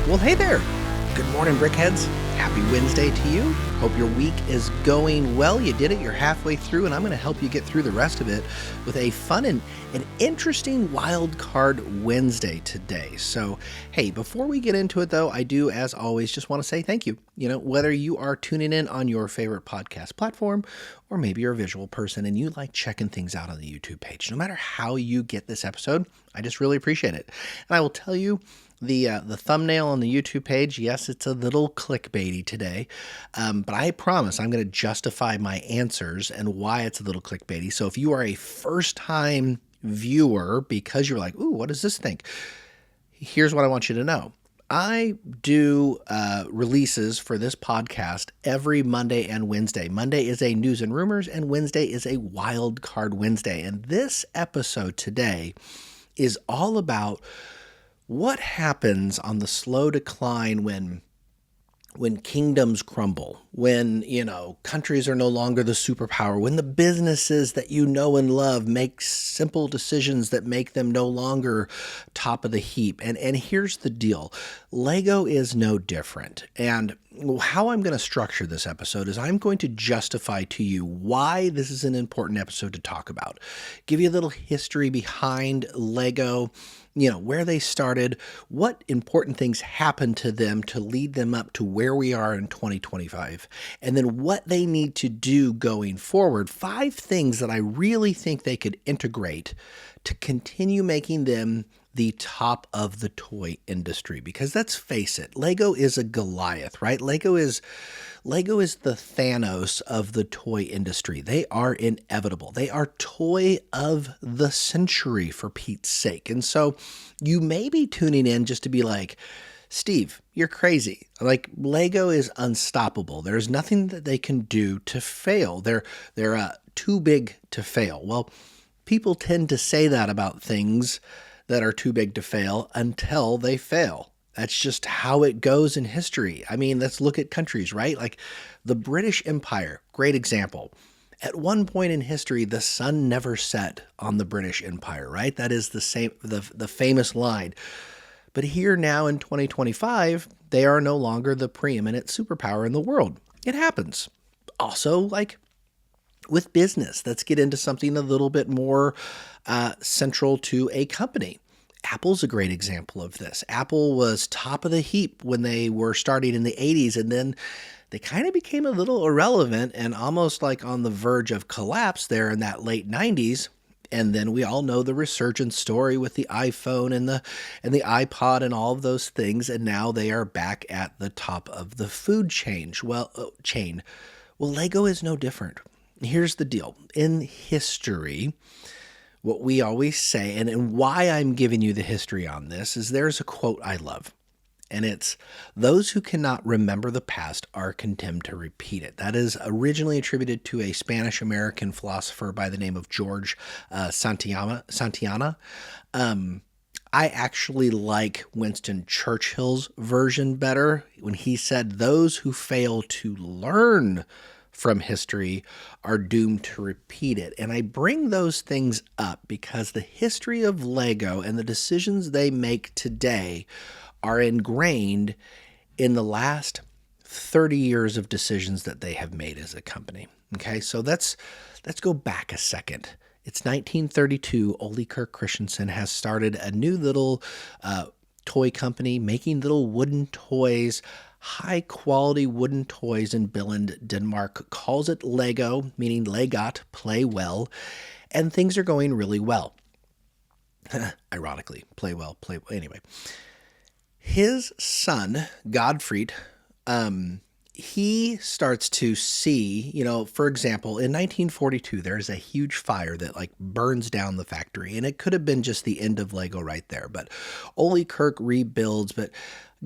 Well, hey there. Good morning, Brickheads. Happy Wednesday to you. Hope your week is going well. You did it. You're halfway through, and I'm going to help you get through the rest of it with a fun and interesting wild card Wednesday today. So, hey, before we get into it, though, I do, as always, just want to say thank you. You know, whether you are tuning in on your favorite podcast platform, or maybe you're a visual person and you like checking things out on the YouTube page, no matter how you get this episode, I just really appreciate it. And I will tell you, the thumbnail on the YouTube page, yes, it's a little clickbaity today, but I promise I'm going to justify my answers and why it's a little clickbaity. So if you are a first-time viewer because you're like, ooh, what does this think? Here's what I want you to know. I do releases for this podcast every Monday and Wednesday. Monday is a news and rumors, and Wednesday is a wild card Wednesday. And this episode today is all about what happens on the slow decline when kingdoms crumble, when, countries are no longer the superpower, when the businesses that you know and love make simple decisions that make them no longer top of the heap. And here's the deal. Lego is no different. And how I'm going to structure this episode is I'm going to justify to you why this is an important episode to talk about. Give you a little history behind Lego, where they started, what important things happened to them to lead them up to where we are in 2025, and then what they need to do going forward. 5 things that I really think they could integrate to continue making them the top of the toy industry. Because let's face it, Lego is a Goliath, right? Lego is the Thanos of the toy industry. They are inevitable. They are toy of the century, for Pete's sake. And so you may be tuning in just to be like, Steve, you're crazy. Like, Lego is unstoppable. There's nothing that they can do to fail. They're too big to fail. Well, people tend to say that about things that are too big to fail until they fail. That's just how it goes in history. I mean, let's look at countries, right? Like the British Empire, great example. At one point in history, the sun never set on the British Empire, right? That is the famous line. But here now in 2025, they are no longer the preeminent superpower in the world. It happens. Also, like with business, let's get into something a little bit more central to a company. Apple's a great example of this. Apple was top of the heap when they were starting in the 80s, and then they kind of became a little irrelevant and almost like on the verge of collapse there in that late 90s. And then we all know the resurgence story with the iPhone and the iPod and all of those things, and now they are back at the top of the food chain. Well, Lego is no different. Here's the deal. In history, what we always say, and why I'm giving you the history on this, is there's a quote I love. And it's, those who cannot remember the past are condemned to repeat it. That is originally attributed to a Spanish-American philosopher by the name of George Santayana. I actually like Winston Churchill's version better when he said, those who fail to learn from history are doomed to repeat it. And I bring those things up because the history of Lego and the decisions they make today are ingrained in the last 30 years of decisions that they have made as a company. Okay, so let's go back a second. It's 1932. Ole Kirk Christensen has started a new little toy company making little wooden toys, high-quality wooden toys in Billund, Denmark. Calls it Lego, meaning Legot, play well, and things are going really well. Ironically, play well. Anyway, his son, Godfried, he starts to see, for example, in 1942, there's a huge fire that burns down the factory, and it could have been just the end of Lego right there, but Ole Kirk rebuilds, but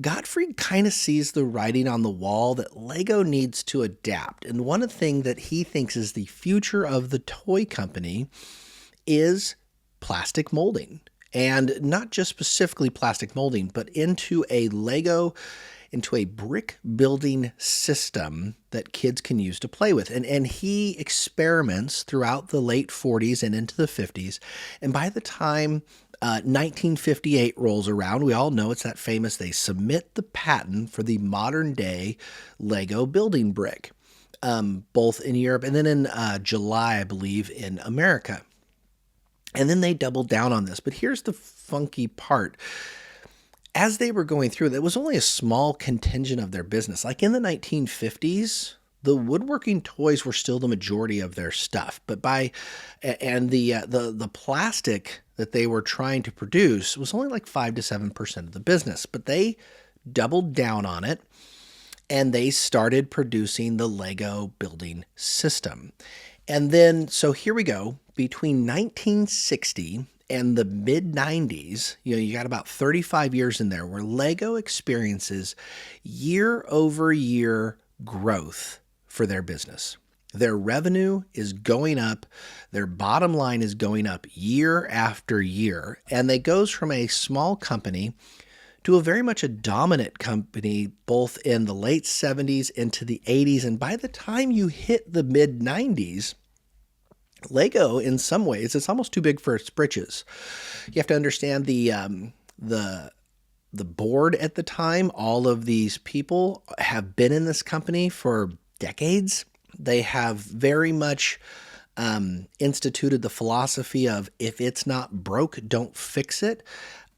Godfrey kind of sees the writing on the wall that Lego needs to adapt. And one thing that he thinks is the future of the toy company is plastic molding. And not just specifically plastic molding, but into a brick building system that kids can use to play with. And he experiments throughout the late 40s and into the 50s. And by the time 1958 rolls around. We all know it's that famous, they submit the patent for the modern day Lego building brick, both in Europe and then in July, I believe, in America. And then they doubled down on this. But here's the funky part. As they were going through, it was only a small contingent of their business. Like in the 1950s, the woodworking toys were still the majority of their stuff. But the plastic that they were trying to produce was only like 5 to 7% of the business. But they doubled down on it, and they started producing the Lego building system. And then, so here we go, between 1960 and the mid-90s, you got about 35 years in there where Lego experiences year-over-year growth for their business. Their revenue is going up, their bottom line is going up year after year, and they goes from a small company to a very much a dominant company, both in the late 70s into the 80s. And by the time you hit the mid 90s, Lego, in some ways, it's almost too big for its britches. You have to understand the board at the time. All of these people have been in this company for decades. They have very much instituted the philosophy of if it's not broke, don't fix it.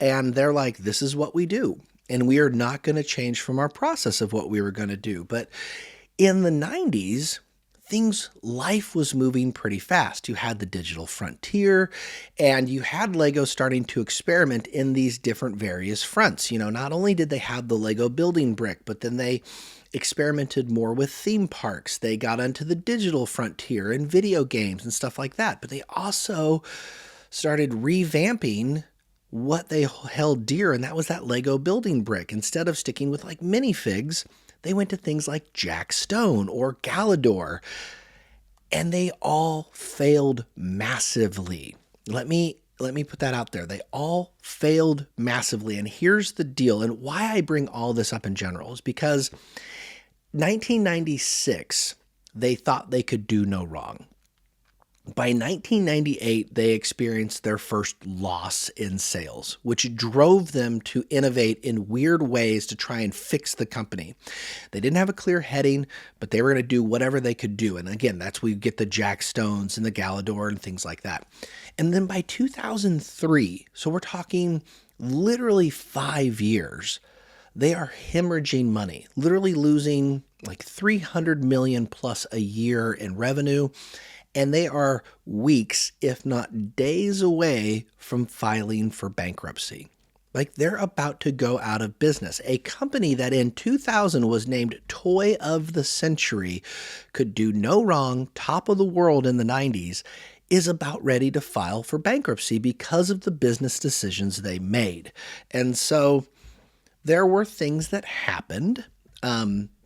And they're like, this is what we do. And we are not going to change from our process of what we were going to do. But in the 90s, life was moving pretty fast. You had the digital frontier, and you had Lego starting to experiment in these different various fronts. Not only did they have the Lego building brick, but then they experimented more with theme parks. They got onto the digital frontier and video games and stuff like that. But they also started revamping what they held dear, and that was that Lego building brick. Instead of sticking with like minifigs, they went to things like Jack Stone or Galador, and they all failed massively. Let me put that out there. They all failed massively, and here's the deal, and why I bring all this up in general is because 1996, they thought they could do no wrong. By 1998, they experienced their first loss in sales, which drove them to innovate in weird ways to try and fix the company. They didn't have a clear heading, but they were going to do whatever they could do. And again, that's where you get the Jack Stones and the Galador and things like that. And then by 2003, so we're talking literally 5 years, they are hemorrhaging money, literally losing like $300 million plus a year in revenue. And they are weeks, if not days away from filing for bankruptcy. Like they're about to go out of business. A company that in 2000 was named Toy of the Century, could do no wrong, top of the world in the 90s, is about ready to file for bankruptcy because of the business decisions they made. And so there were things that happened.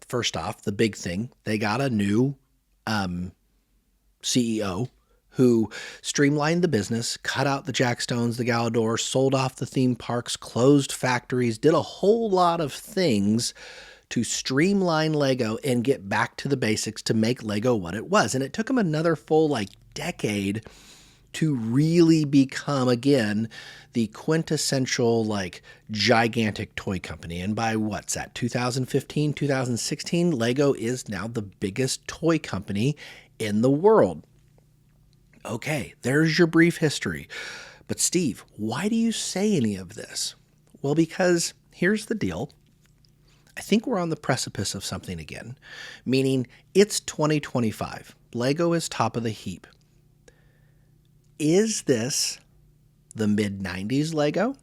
First off, the big thing, they got a new CEO who streamlined the business, cut out the Jack Stones, the Galador, sold off the theme parks, closed factories, did a whole lot of things to streamline Lego and get back to the basics to make Lego what it was. And it took them another full decade to really become, again, the quintessential gigantic toy company. And by 2015, 2016, Lego is now the biggest toy company in the world. Okay, there's your brief history. But Steve, why do you say any of this? Well, because here's the deal. I think we're on the precipice of something again, meaning it's 2025. Lego is top of the heap. Is this the mid-90s Lego?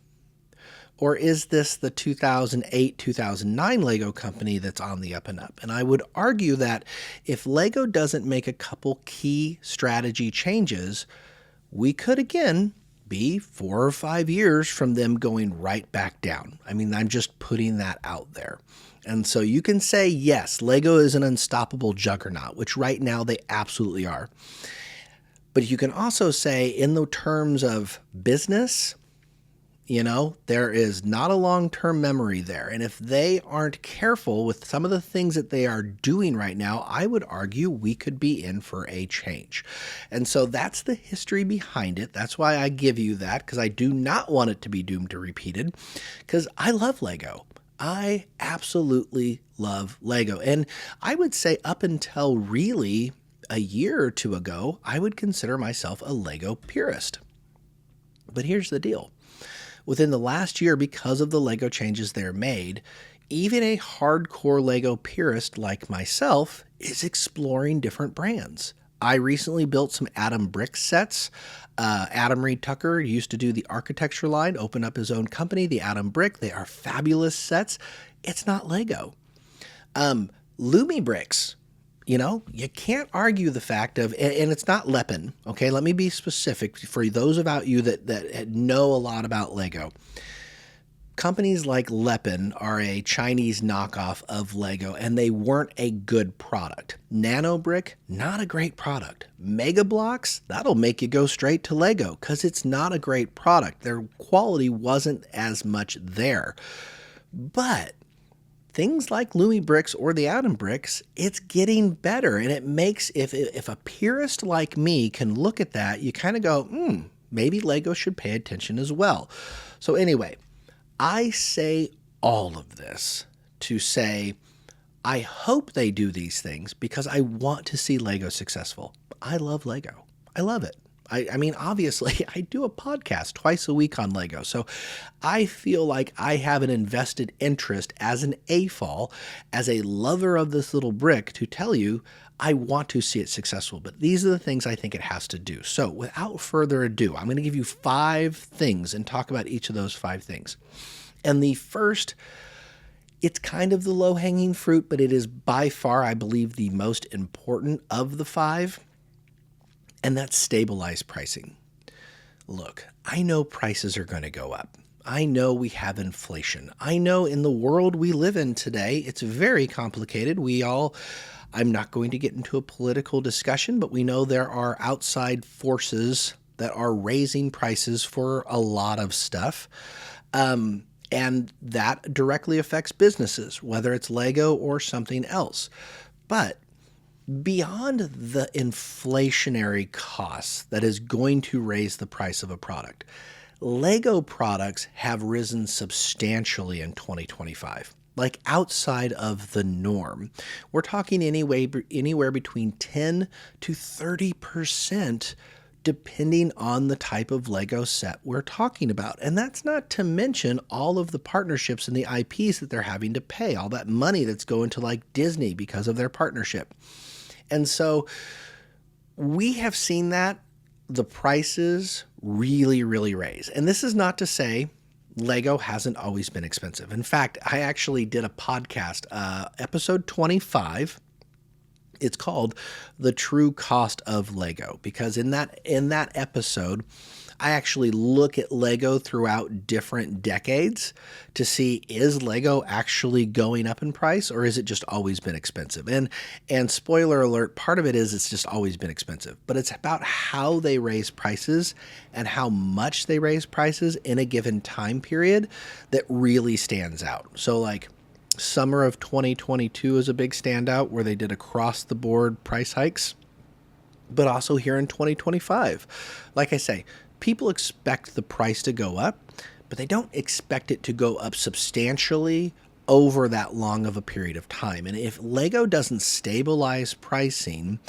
Or is this the 2008, 2009 Lego company that's on the up and up? And I would argue that if Lego doesn't make a couple key strategy changes, we could again be 4 or 5 years from them going right back down. I mean, I'm just putting that out there. And so you can say, yes, Lego is an unstoppable juggernaut, which right now they absolutely are. But you can also say, in the terms of business, There is not a long-term memory there. And if they aren't careful with some of the things that they are doing right now, I would argue we could be in for a change. And so that's the history behind it. That's why I give you that, because I do not want it to be doomed to repeated, because I love Lego. I absolutely love Lego. And I would say up until really a year or two ago, I would consider myself a Lego purist. But here's the deal. Within the last year, because of the Lego changes they're made, even a hardcore Lego purist like myself is exploring different brands. I recently built some Adam brick sets. Adam Reed Tucker used to do the architecture line, opened up his own company, the Adam Brick. They are fabulous sets. It's not Lego. Lumi bricks. You can't argue the fact of, and it's not Lepin, okay? Let me be specific for those about you that know a lot about Lego. Companies like Lepin are a Chinese knockoff of Lego, and they weren't a good product. Nano Brick, not a great product. Mega Blocks, that'll make you go straight to Lego because it's not a great product. Their quality wasn't as much there. But things like Lumi bricks or the Adam bricks, it's getting better. And it makes, if a purist like me can look at that, you kind of go, maybe Lego should pay attention as well. So anyway, I say all of this to say, I hope they do these things because I want to see Lego successful. I love Lego. I love it. I mean, obviously, I do a podcast twice a week on Lego, so I feel like I have an invested interest as an AFOL, as a lover of this little brick, to tell you I want to see it successful. But these are the things I think it has to do. So without further ado, I'm going to give you 5 things and talk about each of those 5 things. And the first, it's kind of the low-hanging fruit, but it is by far, I believe, the most important of the 5. And that's stabilized pricing. Look, I know prices are going to go up. I know we have inflation. I know in the world we live in today, it's very complicated. I'm not going to get into a political discussion, but we know there are outside forces that are raising prices for a lot of stuff. And that directly affects businesses, whether it's Lego or something else. But beyond the inflationary costs that is going to raise the price of a product, Lego products have risen substantially in 2025, like outside of the norm. We're talking anywhere between 10 to 30%, depending on the type of Lego set we're talking about. And that's not to mention all of the partnerships and the IPs that they're having to pay, all that money that's going to like Disney because of their partnership. And so we have seen that the prices really, really raise. And this is not to say Lego hasn't always been expensive. In fact, I actually did a podcast, episode 25. It's called The True Cost of Lego, because in that episode, I actually look at Lego throughout different decades to see, is Lego actually going up in price, or is it just always been expensive? And spoiler alert, part of it is it's just always been expensive, but it's about how they raise prices and how much they raise prices in a given time period that really stands out. So like summer of 2022 is a big standout where they did across the board price hikes, but also here in 2025. Like I say, people expect the price to go up, but they don't expect it to go up substantially over that long of a period of time. And if Lego doesn't stabilize pricing,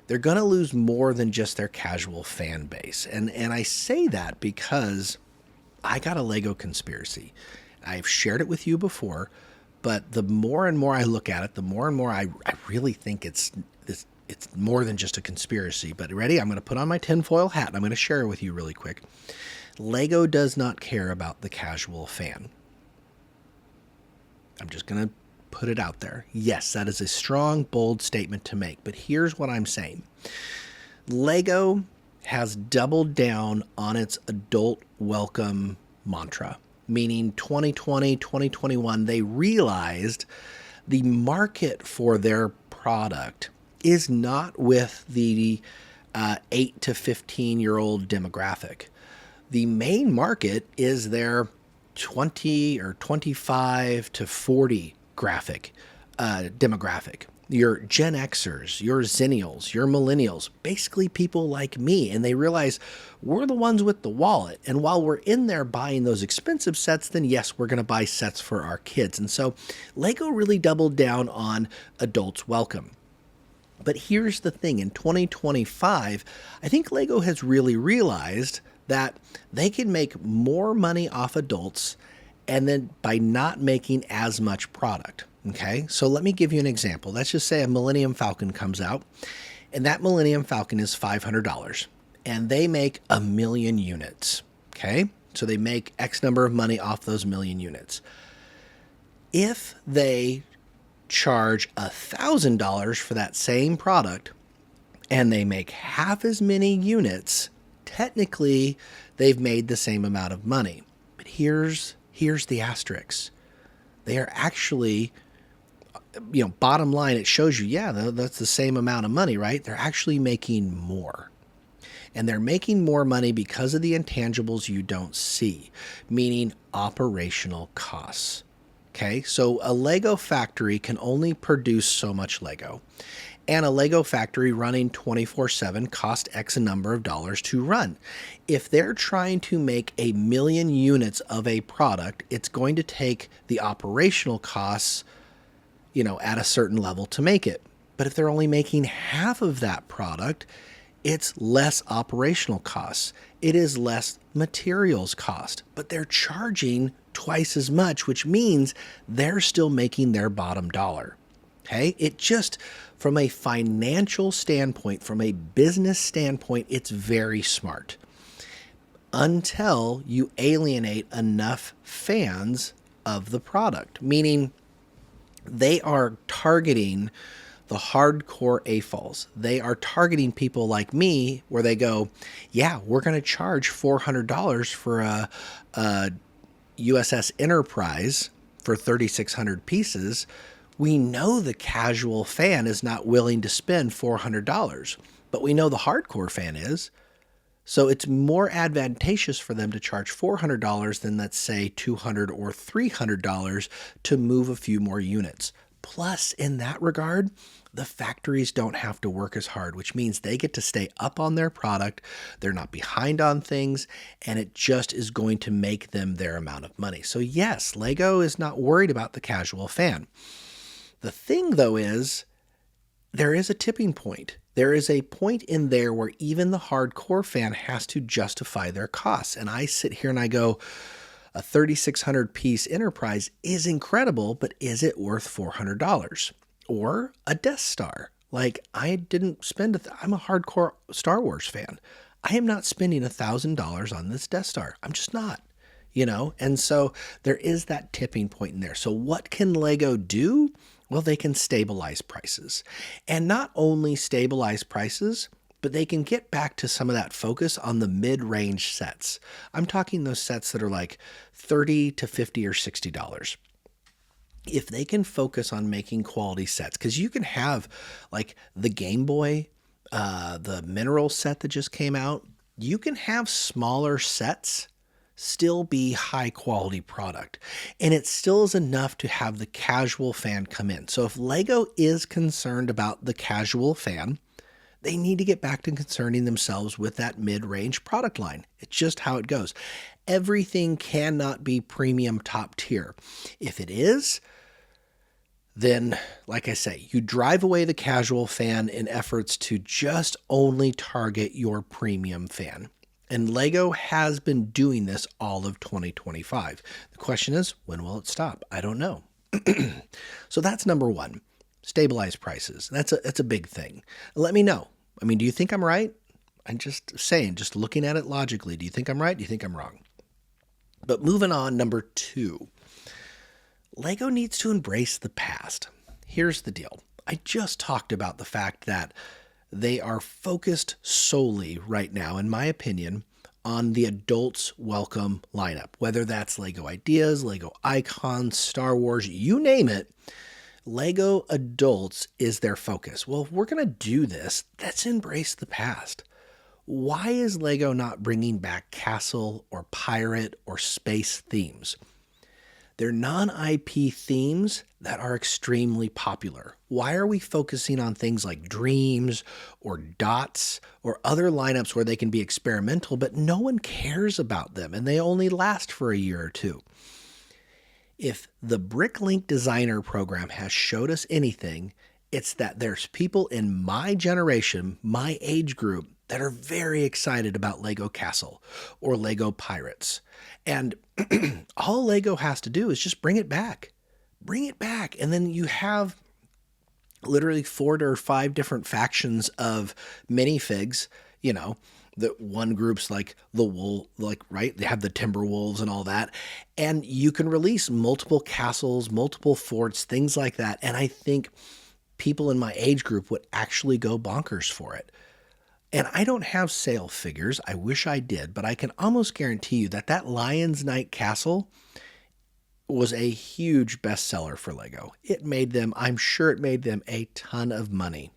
they're going to lose more than just their casual fan base. And I say that because I got a Lego conspiracy. I've shared it with you before, but the more and more I look at it, the more and more I really think it's more than just a conspiracy. But ready? I'm going to put on my tinfoil hat and I'm going to share it with you really quick. Lego does not care about the casual fan. I'm just going to put it out there. Yes, that is a strong, bold statement to make. But here's what I'm saying. Lego has doubled down on its adult welcome mantra, meaning 2020, 2021, they realized the market for their product is not with the 8 to 15-year-old demographic. The main market is their 20 or 25 to 40 demographic. Your Gen Xers, your Zennials, your Millennials, basically people like me. And they realize we're the ones with the wallet. And while we're in there buying those expensive sets, then yes, we're going to buy sets for our kids. And so Lego really doubled down on adults welcome. But here's the thing, in 2025, I think Lego has really realized that they can make more money off adults and then by not making as much product. Okay, so let me give you an example. Let's just say a Millennium Falcon comes out, and that Millennium Falcon is $500, and they make 1 million units. Okay, so they make X number of money off those 1 million units. If they charge $1,000 for that same product, and they make half as many units, technically they've made the same amount of money. But here's the asterisk. They are actually, bottom line, it shows you, that's the same amount of money, right? They're actually making more. And they're making more money because of the intangibles you don't see, meaning operational costs. Okay, so a Lego factory can only produce so much Lego. And a Lego factory running 24/7 costs X a number of dollars to run. If they're trying to make 1 million units of a product, it's going to take the operational costs, at a certain level to make it. But if they're only making half of that product, it's less operational costs. It is less materials cost, but they're charging twice as much, which means they're still making their bottom dollar. Okay, it just, from a financial standpoint, from a business standpoint, it's very smart until you alienate enough fans of the product, meaning they are targeting the hardcore AFOLs. They are targeting people like me where they go, yeah, we're going to charge $400 for a USS Enterprise for 3,600 pieces. We know the casual fan is not willing to spend $400, but we know the hardcore fan is. So it's more advantageous for them to charge $400 than, let's say, $200 or $300 to move a few more units. Plus, in that regard, the factories don't have to work as hard, which means they get to stay up on their product. They're not behind on things, and it just is going to make them their amount of money. So yes, Lego is not worried about the casual fan. The thing, though, is there is a tipping point. There is a point in there where even the hardcore fan has to justify their costs. And I sit here and I go, a 3,600 piece Enterprise is incredible, but is it worth $400? Or a Death Star. Like, I didn't spend, I'm a hardcore Star Wars fan. I am not spending $1,000 on this Death Star. I'm just not, And so there is that tipping point in there. So what can Lego do? Well, they can stabilize prices. And not only stabilize prices, but they can get back to some of that focus on the mid-range sets. I'm talking those sets that are like $30 to $50 or $60. If they can focus on making quality sets, because you can have like the Game Boy, the Mineral set that just came out, you can have smaller sets still be high quality product. And it still is enough to have the casual fan come in. So if Lego is concerned about the casual fan, they need to get back to concerning themselves with that mid-range product line. It's just how it goes. Everything cannot be premium top tier. If it is, then, like I say, you drive away the casual fan in efforts to just only target your premium fan. And Lego has been doing this all of 2025. The question is, when will it stop? I don't know. So that's number one, stabilize prices. That's a big thing. Let me know. I mean, do you think I'm right? I'm just saying, just looking at it logically, do you think I'm right? Do you think I'm wrong? But moving on, number two, Lego needs to embrace the past. Here's the deal. I just talked about the fact that they are focused solely right now, in my opinion, on the adults welcome lineup, whether that's Lego Ideas, Lego Icons, Star Wars, you name it. Lego adults is their focus. Well, if we're going to do this, let's embrace the past. Why is Lego not bringing back castle or pirate or space themes? They're non-IP themes that are extremely popular. Why are we focusing on things like dreams or dots or other lineups where they can be experimental, but no one cares about them and they only last for a year or two? If the BrickLink Designer program has showed us anything, it's that there's people in my generation, my age group, that are very excited about Lego Castle or Lego Pirates. And all Lego has to do is just bring it back. Bring it back. And then you have literally 4 or 5 different factions of minifigs, the one group's like the wool, right? They have the timber wolves and all that. And you can release multiple castles, multiple forts, things like that. And I think people in my age group would actually go bonkers for it. And I don't have sale figures. I wish I did, but I can almost guarantee you that Lion's Night Castle was a huge bestseller for Lego. I'm sure it made them a ton of money.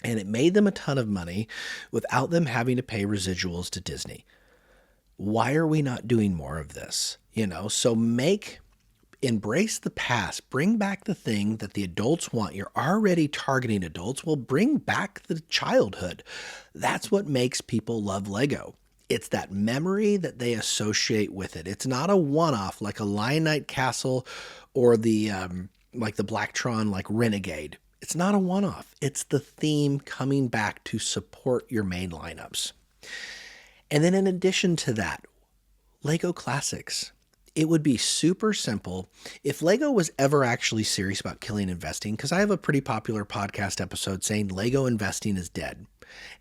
And it made them a ton of money without them having to pay residuals to Disney. Why are we not doing more of this? So embrace the past. Bring back the thing that the adults want. You're already targeting adults. Well, bring back the childhood. That's what makes people love Lego. It's that memory that they associate with it. It's not a one-off like a Lion Knight Castle or the Blacktron like Renegade. It's not a one-off. It's the theme coming back to support your main lineups. And then in addition to that, Lego Classics. It would be super simple if Lego was ever actually serious about killing investing, because I have a pretty popular podcast episode saying Lego investing is dead.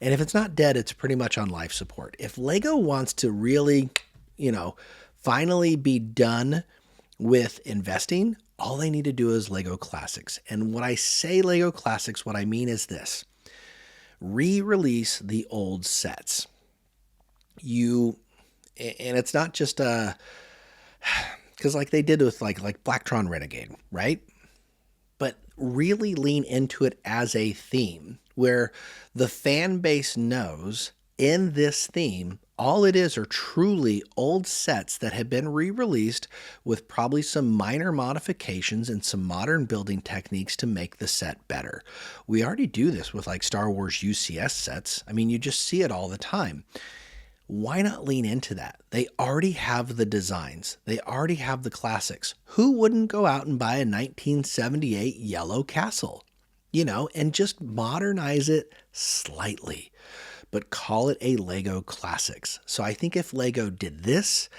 And if it's not dead, it's pretty much on life support. If Lego wants to really, finally be done with investing, all they need to do is Lego Classics. And when I say Lego Classics, what I mean is this: re-release the old sets. And it's not just because like they did with like Blacktron Renegade, right? But really lean into it as a theme where the fan base knows in this theme, all it is are truly old sets that have been re-released with probably some minor modifications and some modern building techniques to make the set better. We already do this with like Star Wars UCS sets. I mean, you just see it all the time. Why not lean into that? They already have the designs. They already have the classics. Who wouldn't go out and buy a 1978 yellow castle, and just modernize it slightly, but call it a Lego Classics. So I think if Lego did this,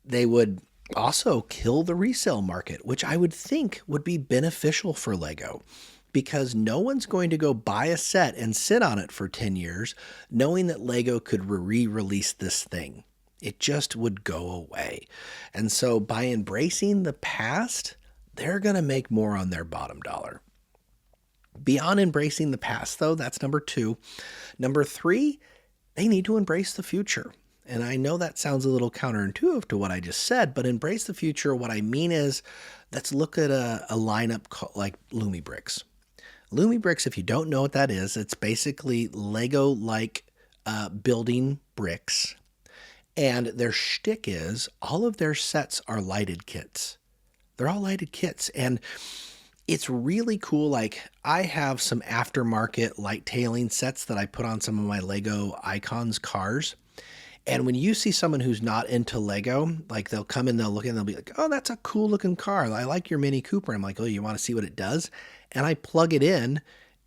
they would also kill the resale market, which I would think would be beneficial for Lego. Because no one's going to go buy a set and sit on it for 10 years knowing that Lego could re-release this thing. It just would go away. And so by embracing the past, they're going to make more on their bottom dollar. Beyond embracing the past, though, that's number 2. Number 3, they need to embrace the future. And I know that sounds a little counterintuitive to what I just said, but embrace the future. What I mean is, let's look at a lineup like Lumi Bricks. Lumi Bricks, if you don't know what that is, it's basically Lego-like building bricks. And their shtick is all of their sets are lighted kits. They're all lighted kits. And it's really cool. Like I have some aftermarket light tailing sets that I put on some of my Lego Icons cars. And when you see someone who's not into Lego, like they'll come in, they'll look and they'll be like, oh, that's a cool looking car. I like your Mini Cooper. I'm like, oh, you want to see what it does? And I plug it in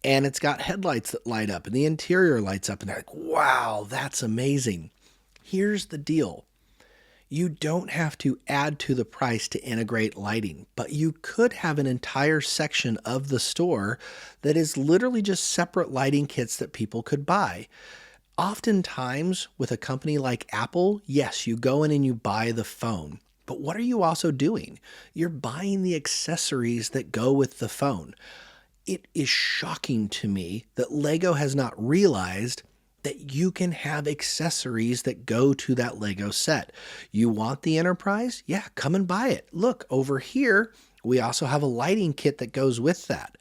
and it's got headlights that light up and the interior lights up and they're like, wow, that's amazing. Here's the deal. You don't have to add to the price to integrate lighting, but you could have an entire section of the store that is literally just separate lighting kits that people could buy. Oftentimes with a company like Apple, yes, you go in and you buy the phone. But what are you also doing? You're buying the accessories that go with the phone. It is shocking to me that Lego has not realized that you can have accessories that go to that Lego set. You want the Enterprise? Yeah, come and buy it. Look, over here, we also have a lighting kit that goes with that.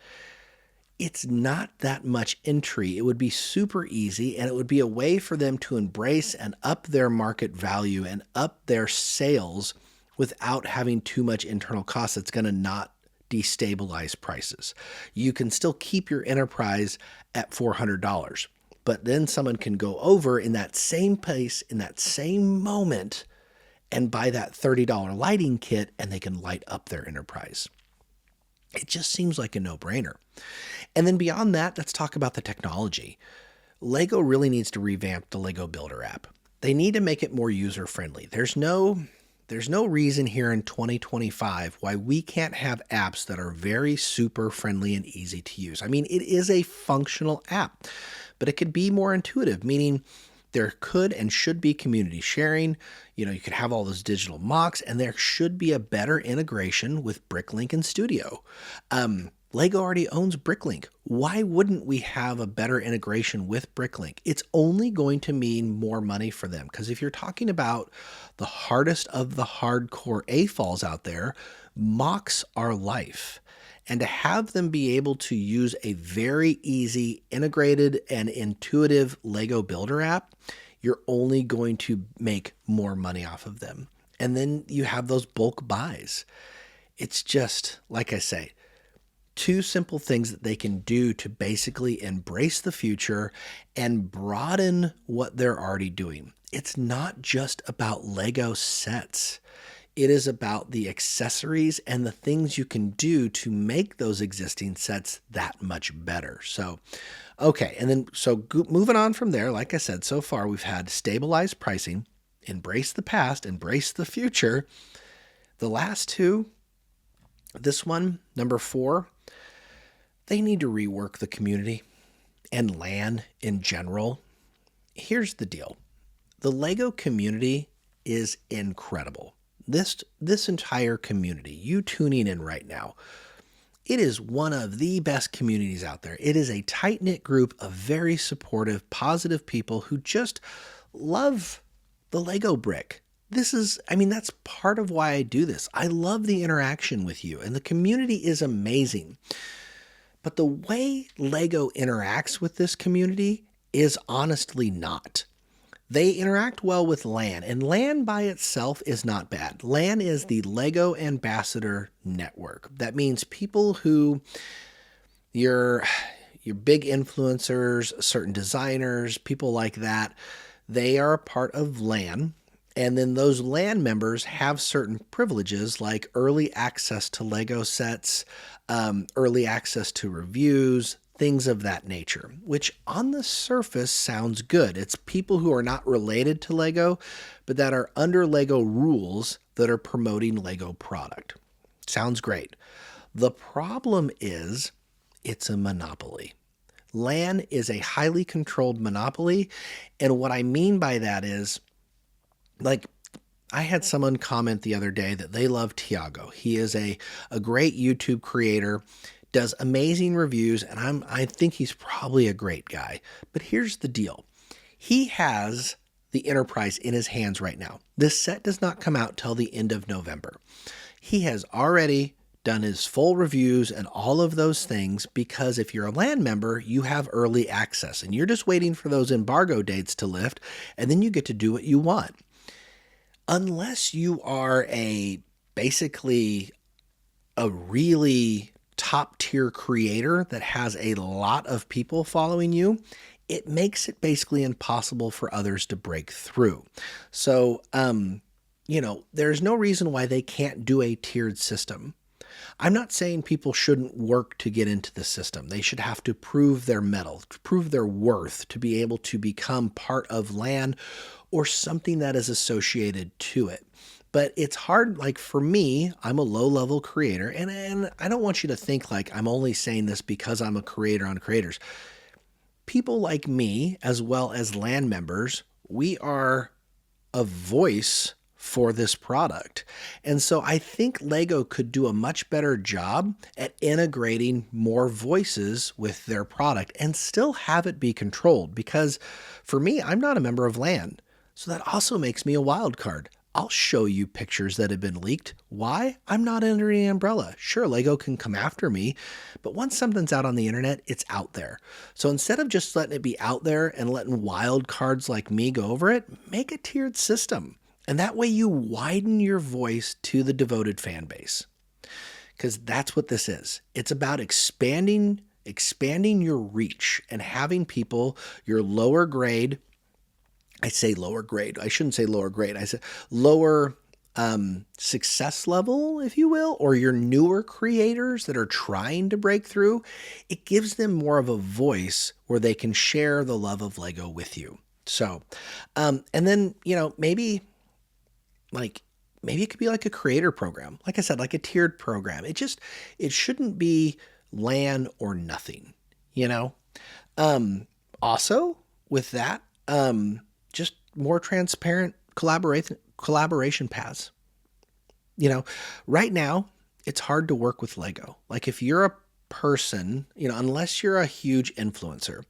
it's not that much entry. It would be super easy, and it would be a way for them to embrace and up their market value and up their sales without having too much internal cost that's going to not destabilize prices. You can still keep your enterprise at $400, but then someone can go over in that same pace, in that same moment, and buy that $30 lighting kit, and they can light up their enterprise. It just seems like a no-brainer. And then beyond that, let's talk about the technology. Lego really needs to revamp the Lego Builder app. They need to make it more user-friendly. There's no reason here in 2025 why we can't have apps that are very super friendly and easy to use. I mean, it is a functional app, but it could be more intuitive, meaning there could and should be community sharing. You could have all those digital mocks, and there should be a better integration with BrickLink and Studio. Lego already owns BrickLink. Why wouldn't we have a better integration with BrickLink? It's only going to mean more money for them, because if you're talking about the hardest of the hardcore AFOLs out there, mocks are life. And to have them be able to use a very easy, integrated, and intuitive Lego Builder app, you're only going to make more money off of them. And then you have those bulk buys. It's just, like I say, two simple things that they can do to basically embrace the future and broaden what they're already doing. It's not just about Lego sets. It is about the accessories and the things you can do to make those existing sets that much better. So, okay. And then, moving on from there, like I said, so far we've had stabilized pricing, embrace the past, embrace the future. The last two, this one, number 4, they need to rework the community and LAN in general. Here's the deal. The Lego community is incredible. This entire community, you tuning in right now, it is one of the best communities out there. It is a tight-knit group of very supportive, positive people who just love the Lego brick. That's part of why I do this. I love the interaction with you, and the community is amazing. But the way Lego interacts with this community is honestly not. They interact well with LAN, and LAN by itself is not bad. LAN is the Lego Ambassador Network. That means people who, your big influencers, certain designers, people like that, they are a part of LAN. And then those LAN members have certain privileges like early access to Lego sets, early access to reviews, things of that nature, which on the surface sounds good. It's people who are not related to Lego, but that are under Lego rules that are promoting Lego product. Sounds great. The problem is it's a monopoly. LAN is a highly controlled monopoly. And what I mean by that is, like, I had someone comment the other day that they love Tiago. He is a great YouTube creator, does amazing reviews, and I think he's probably a great guy. But here's the deal. He has the Enterprise in his hands right now. This set does not come out till the end of November. He has already done his full reviews and all of those things because if you're a LAN member, you have early access, and you're just waiting for those embargo dates to lift, and then you get to do what you want. Unless you are basically a really top tier creator that has a lot of people following you, it makes it basically impossible for others to break through. So, there's no reason why they can't do a tiered system. I'm not saying people shouldn't work to get into the system. They should have to prove their mettle, to prove their worth, to be able to become part of LAN or something that is associated to it. But it's hard, like for me, I'm a low-level creator, and I don't want you to think like I'm only saying this because I'm a creator on creators. People like me, as well as LAN members, we are a voice for this product. And so I think Lego could do a much better job at integrating more voices with their product and still have it be controlled, because for me, I'm not a member of LAN. So that also makes me a wild card. I'll show you pictures that have been leaked. Why? I'm not under any umbrella. Sure, Lego can come after me, but once something's out on the internet, it's out there. So instead of just letting it be out there and letting wild cards like me go over it, make a tiered system. And that way you widen your voice to the devoted fan base. Because that's what this is. It's about expanding your reach and having people, your lower grade, I say lower grade. I shouldn't say lower grade. I say lower success level, if you will, or your newer creators that are trying to break through. It gives them more of a voice where they can share the love of Lego with you. So, and then, maybe it could be like a creator program. Like I said, like a tiered program. It shouldn't be LAN or nothing, Also with that, just more transparent collaboration paths. Right now it's hard to work with Lego. Like if you're a person, unless you're a huge influencer,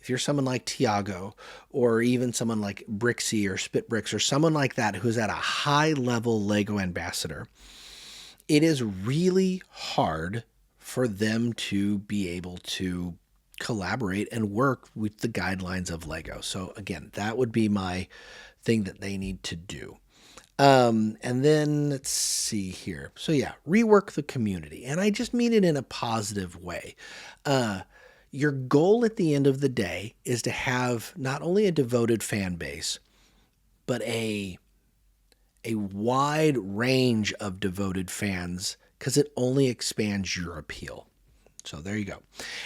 if you're someone like Tiago or even someone like Brixie or Spitbricks or someone like that who's at a high level Lego ambassador, it is really hard for them to be able to collaborate and work with the guidelines of Lego. So again, that would be my thing that they need to do. And then let's see here. So yeah, rework the community. And I just mean it in a positive way. Your goal at the end of the day is to have not only a devoted fan base, but a wide range of devoted fans, because it only expands your appeal. So there you go.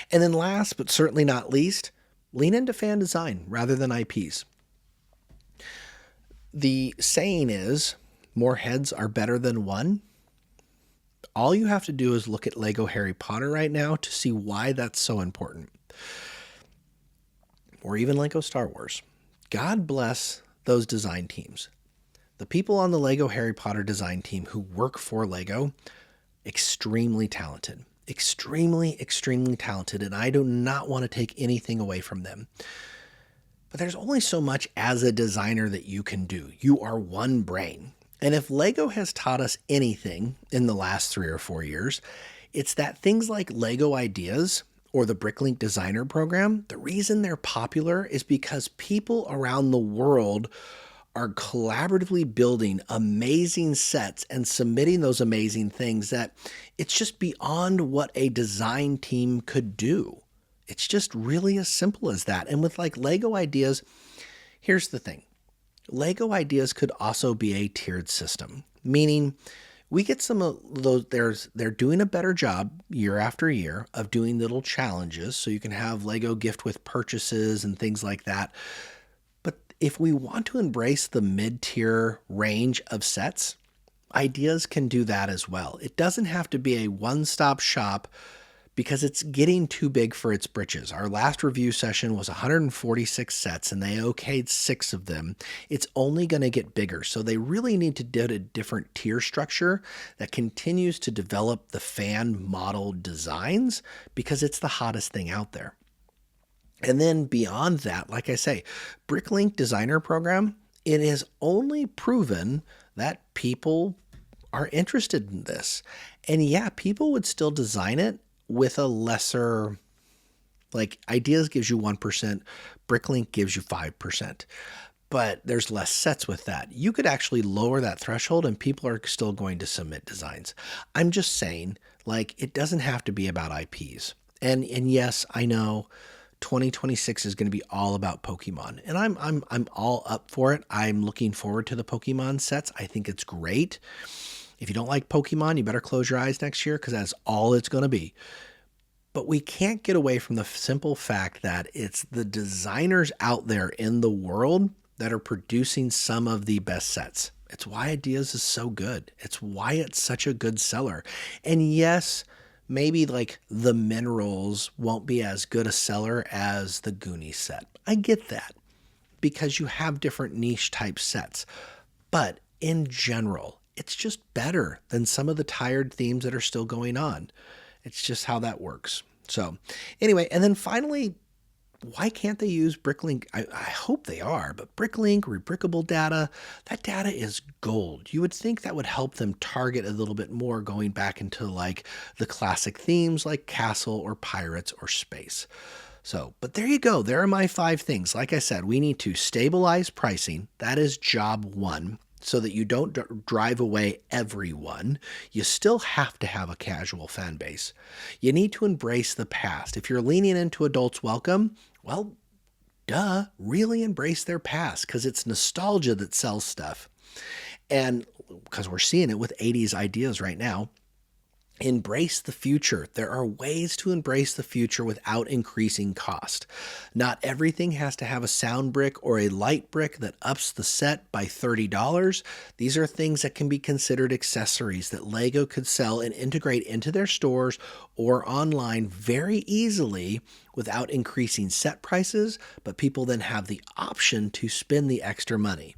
And then last, but certainly not least, lean into fan design rather than IPs. The saying is, more heads are better than one. All you have to do is look at Lego Harry Potter right now to see why that's so important. Or even Lego Star Wars. God bless those design teams. The people on the Lego Harry Potter design team who work for Lego, extremely talented. Extremely, extremely talented, and I do not want to take anything away from them. But there's only so much as a designer that you can do. You are one brain. And if Lego has taught us anything in the last 3 or 4 years, it's that things like Lego Ideas or the BrickLink Designer Program, the reason they're popular is because people around the world are collaboratively building amazing sets and submitting those amazing things that it's just beyond what a design team could do. It's just really as simple as that. And with like Lego Ideas, here's the thing. Lego Ideas could also be a tiered system, meaning we get some of those, they're doing a better job year after year of doing little challenges. So you can have Lego gift with purchases and things like that. If we want to embrace the mid-tier range of sets, Ideas can do that as well. It doesn't have to be a one-stop shop because it's getting too big for its britches. Our last review session was 146 sets and they okayed 6 of them. It's only going to get bigger. So they really need to do a different tier structure that continues to develop the fan model designs because it's the hottest thing out there. And then beyond that, like I say, BrickLink Designer Program, it has only proven that people are interested in this. And yeah, people would still design it with a lesser, like Ideas gives you 1%, BrickLink gives you 5%. But there's less sets with that. You could actually lower that threshold and people are still going to submit designs. I'm just saying, like, it doesn't have to be about IPs. And yes, I know 2026 is going to be all about Pokemon, and I'm all up for it. I'm looking forward to the Pokemon sets. I think it's great. If you don't like Pokemon, you better close your eyes next year because that's all it's going to be. But we can't get away from the simple fact that it's the designers out there in the world that are producing some of the best sets. It's why Ideas is so good. It's why it's such a good seller. And yes, maybe like the Minerals won't be as good a seller as the Goonies set. I get that because you have different niche type sets. But in general, it's just better than some of the tired themes that are still going on. It's just how that works. So anyway, and then finally, why can't they use BrickLink? I hope they are, but BrickLink, Rebrickable data, that data is gold. You would think that would help them target a little bit more going back into like the classic themes like castle or pirates or space. So, but there you go. There are my 5 things. Like I said, we need to stabilize pricing. That is job one. So that you don't drive away everyone. You still have to have a casual fan base. You need to embrace the past. If you're leaning into Adults Welcome, well, duh, really embrace their past because it's nostalgia that sells stuff. And because we're seeing it with 80s ideas right now, embrace the future. There are ways to embrace the future without increasing cost. Not everything has to have a sound brick or a light brick that ups the set by $30. These are things that can be considered accessories that Lego could sell and integrate into their stores or online very easily without increasing set prices, but people then have the option to spend the extra money.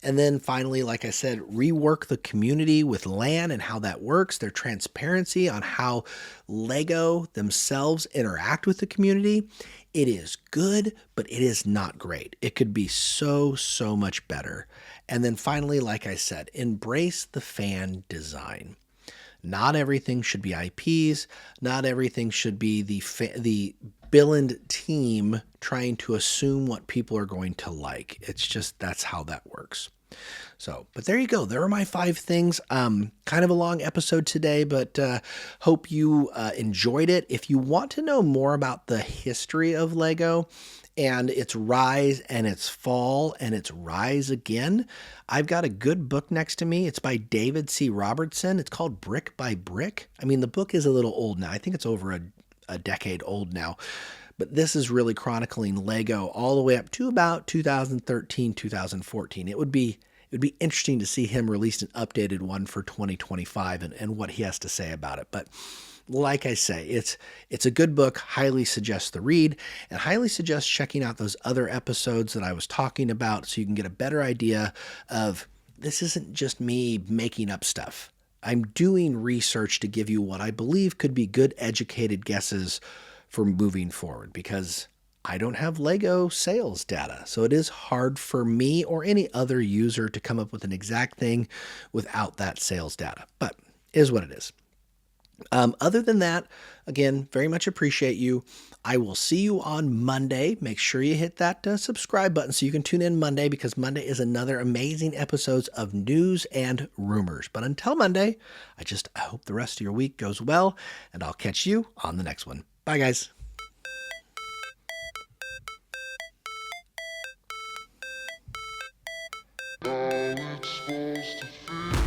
And then finally, like I said, rework the community with LAN and how that works, their transparency on how Lego themselves interact with the community. It is good, but it is not great. It could be so much better. And then finally, like I said, embrace the fan design. Not everything should be IPs. Not everything should be the billioned team trying to assume what people are going to like. It's just that's how that works. So, but there you go. There are my 5 things. Kind of a long episode today, but hope you enjoyed it. If you want to know more about the history of Lego and its rise and its fall and its rise again, I've got a good book next to me. It's by David C. Robertson. It's called Brick by Brick. I mean, the book is a little old now. I think it's over a decade old now. But this is really chronicling Lego all the way up to about 2013, 2014. It would be interesting to see him release an updated one for 2025 and what he has to say about it. But like I say, it's a good book. Highly suggest the read and highly suggest checking out those other episodes that I was talking about so you can get a better idea of this isn't just me making up stuff. I'm doing research to give you what I believe could be good educated guesses for moving forward because I don't have Lego sales data. So it is hard for me or any other user to come up with an exact thing without that sales data, but it is what it is. Other than that, again, very much appreciate you. I will see you on Monday. Make sure you hit that subscribe button so you can tune in Monday because Monday is another amazing episode of news and rumors. But until Monday, I hope the rest of your week goes well, and I'll catch you on the next one. Bye, guys. How it's supposed to feel.